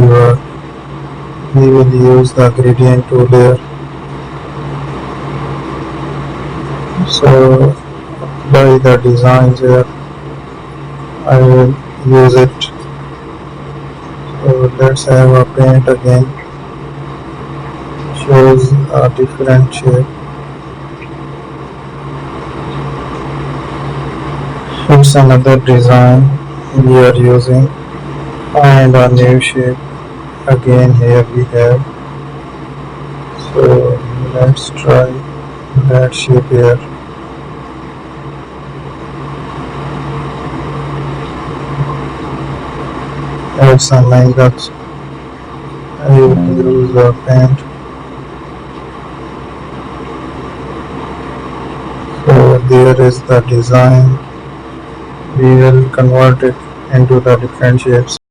viewer, we will use the gradient tool here. So by the designs here, I will use it. So let's have a paint again. Shows a different shape. It's another design we are using. Find a new shape. Again here we have. So let's try that shape here. Add some angles. I will use the paint. So there is the design. We will convert it into the different shapes.